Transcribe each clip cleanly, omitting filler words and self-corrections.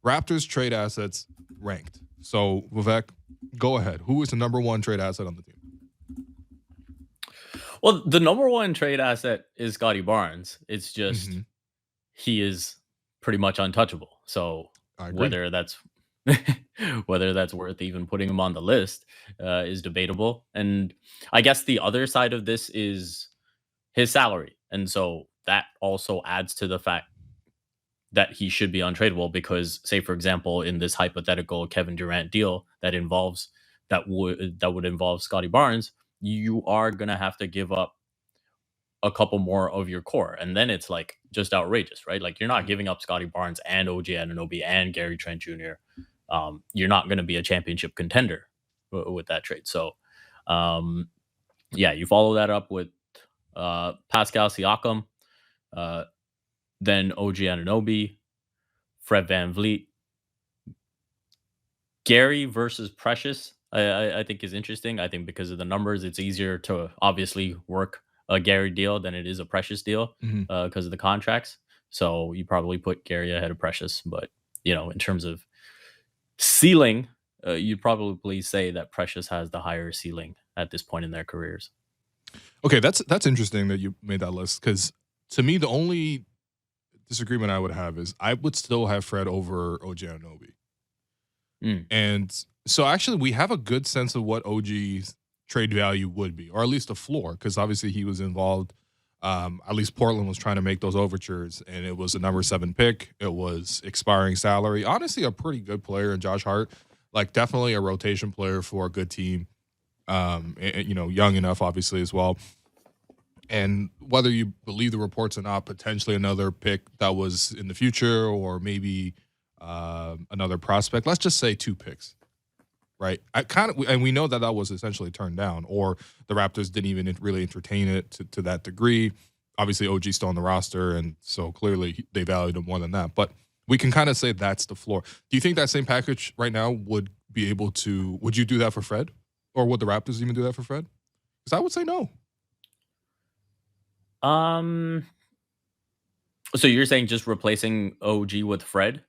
Raptors trade assets ranked. So, Vivek, go ahead. Who is the number one trade asset on the team? Well, the number one trade asset is Scotty Barnes. It's just he is pretty much untouchable. So I agree. whether that's whether that's worth even putting him on the list is debatable. And I guess the other side of this is his salary, and so that also adds to the fact that he should be untradeable because, say, for example, in this hypothetical Kevin Durant deal that would involve Scotty Barnes, you are gonna have to give up a couple more of your core, and then it's like just outrageous, right? Like you're not giving up Scotty Barnes and OG Anunoby and Gary Trent Jr. You're not going to be a championship contender with that trade. So, yeah, you follow that up with Pascal Siakam, then OG Anunoby, Fred VanVleet, Gary versus Precious. I think is interesting. I think because of the numbers, it's easier to obviously work a Gary deal than it is a Precious deal because of the contracts. So you probably put Gary ahead of Precious, but in terms of ceiling, you'd probably say that Precious has the higher ceiling at this point in their careers. Okay, that's interesting that you made that list because to me the only disagreement I would have is I would still have Fred over OG Anunoby. And so actually we have a good sense of what OG's trade value would be, or at least a floor, because obviously he was involved. At least Portland was trying to make those overtures, and it was a number 7 pick. It was expiring salary. Honestly, a pretty good player in Josh Hart, like definitely a rotation player for a good team. And, young enough, obviously, as well. And whether you believe the reports or not, potentially another pick that was in the future, or maybe another prospect. Let's just say 2 picks. Right. And we know that was essentially turned down, or the Raptors didn't even really entertain it to that degree. Obviously, OG's still on the roster, and so clearly they valued him more than that. But we can kind of say that's the floor. Do you think that same package right now would be able to? Would you do that for Fred, or would the Raptors even do that for Fred? Because I would say no. So you're saying just replacing OG with Fred,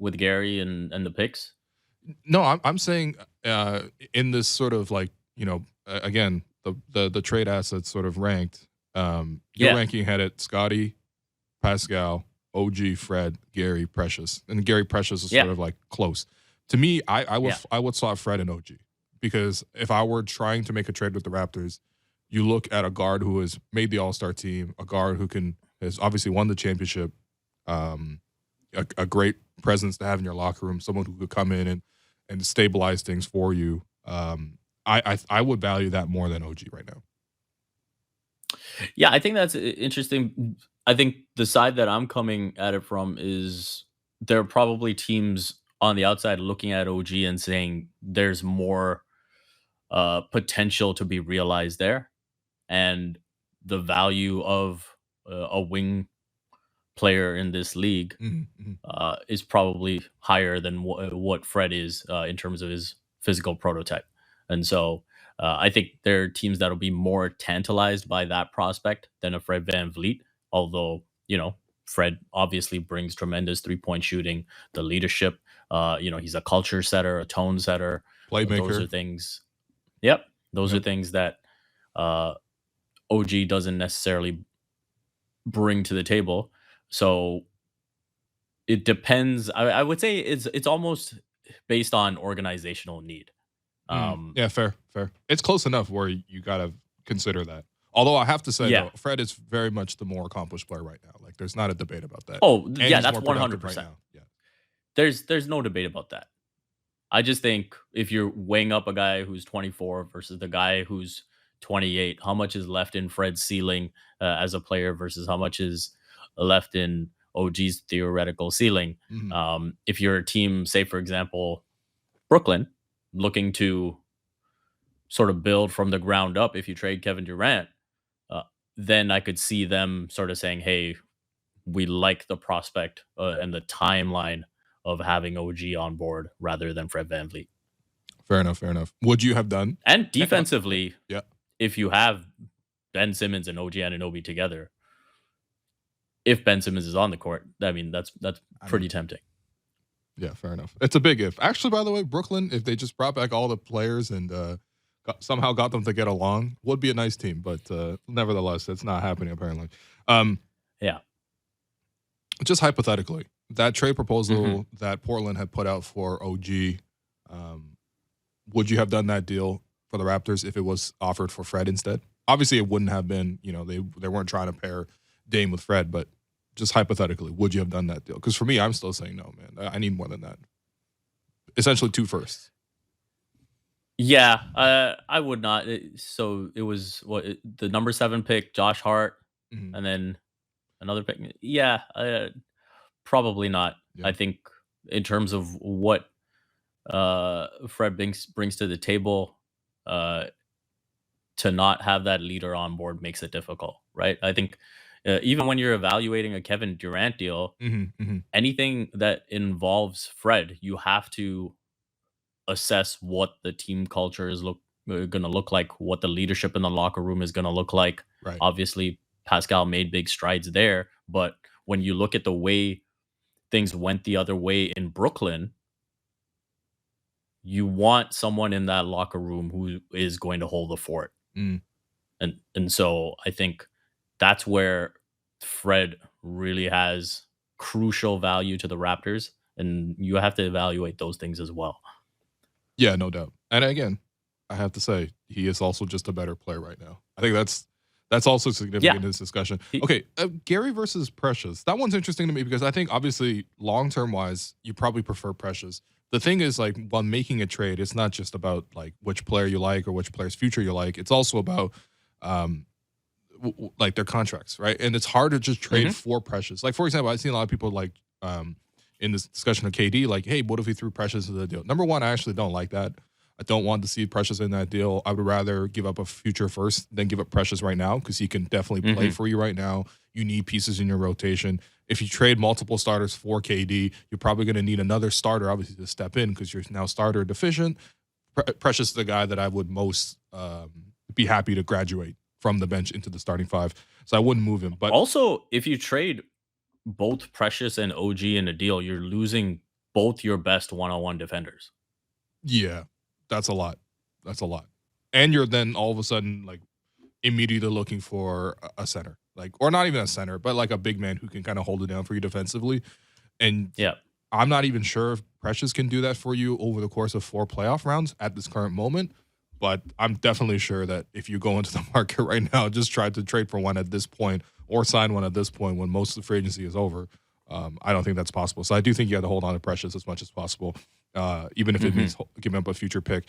with Gary and the picks? No, I'm saying in this sort of like, again, the trade assets sort of ranked. You're ranking ahead at Scotty, Pascal, OG, Fred, Gary, Precious. And Gary Precious is sort of like close. To me, I would slot Fred and OG because if I were trying to make a trade with the Raptors, you look at a guard who has made the All-Star team, a guard who has obviously won the championship, a great presence to have in your locker room, someone who could come in and stabilize things for you. I would value that more than OG right now. Yeah, I think that's interesting. I think the side that I'm coming at it from is there are probably teams on the outside looking at OG and saying there's more potential to be realized there. And the value of a wing player in this league is probably higher than what Fred is in terms of his physical prototype. And so I think there are teams that'll be more tantalized by that prospect than a Fred VanVleet, although, Fred obviously brings tremendous 3-point shooting, the leadership, he's a culture setter, a tone setter. Playmaker. Those are things. Yep. Those are things that OG doesn't necessarily bring to the table. So it depends. I would say it's almost based on organizational need. Yeah, fair. It's close enough where you got to consider that. Although I have to say, though, Fred is very much the more accomplished player right now. Like, there's not a debate about that. Oh, and yeah, that's 100%. Right now. Yeah. There's no debate about that. I just think if you're weighing up a guy who's 24 versus the guy who's 28, how much is left in Fred's ceiling as a player versus how much is left in OG's theoretical ceiling? If you're a team, say, for example, Brooklyn, looking to sort of build from the ground up, if you trade Kevin Durant, then I could see them sort of saying, hey, we like the prospect and the timeline of having OG on board rather than Fred VanVleet. Fair enough. Would you have done? And defensively, yeah, if you have Ben Simmons and OG Anunoby together, if Ben Simmons is on the court, I mean, that's pretty tempting. Yeah, fair enough. It's a big if. Actually, by the way, Brooklyn, if they just brought back all the players and somehow got them to get along, would be a nice team. But nevertheless, it's not happening apparently. Um, Yeah. just hypothetically, that trade hmm proposal that Portland had put out for OG, um, would you have done that deal for the Raptors if it was offered for Fred instead? Obviously, it wouldn't have been. They weren't trying to pair Dame with Fred, but just hypothetically, would you have done that deal? Because for me, I'm still saying no, man. I need more than that. Essentially, two firsts. Yeah, I would not. So it was the number 7 pick, Josh Hart, Mhm. and then another pick. Yeah, probably not. Yeah. I think in terms of what Fred brings to the table, uh, to not have that leader on board makes it difficult, right? I think even when you're evaluating a Kevin Durant deal, Mhm, mhm. anything that involves Fred, you have to assess what the team culture is going to look like, what the leadership in the locker room is going to look like. Right. Obviously, Pascal made big strides there, but when you look at the way things went the other way in Brooklyn, you want someone in that locker room who is going to hold the fort. Mm. And so I think that's where Fred really has crucial value to the Raptors, and you have to evaluate those things as well. Yeah, no doubt. And again, I have to say, he is also just a better player right now. I think that's also significant Yeah, in this discussion. he, Okay, Gary versus Precious. That one's interesting to me because I think obviously long term wise, you probably prefer Precious. The thing is, like, while making a trade, it's not just about like which player you like or which player's future you like. It's also about um, like their contracts, right? And it's hard to just trade mhm. for Precious. Like for example, I've seen a lot of people like in this discussion of KD, like, hey, what if we threw Precious into the deal? Number one, I actually don't like that. I don't want to see Precious in that deal. I would rather give up a future first than give up Precious right now because he can definitely play Mhm. for you right now. You need pieces in your rotation. If you trade multiple starters for KD, you're probably going to need another starter, obviously, to step in because you're now starter deficient. Precious is the guy that I would most be happy to graduate from the bench into the starting five. So I wouldn't move him. But Also, if you trade both Precious and OG in a deal, you're losing both your best one-on-one defenders. yeah, that's a lot. That's a lot. And you're then all of a sudden like immediately looking for a center, like, or not even a center, but like a big man who can kind of hold it down for you defensively. And Yeah. I'm not even sure if Precious can do that for you over the course of 4 playoff rounds at this current moment. But I'm definitely sure that if you go into the market right now, just try to trade for one at this point or sign one at this point when most of the free agency is over. I don't think that's possible. So I do think you have to hold on to Precious as much as possible, even if it Mhm. means giving up a future pick.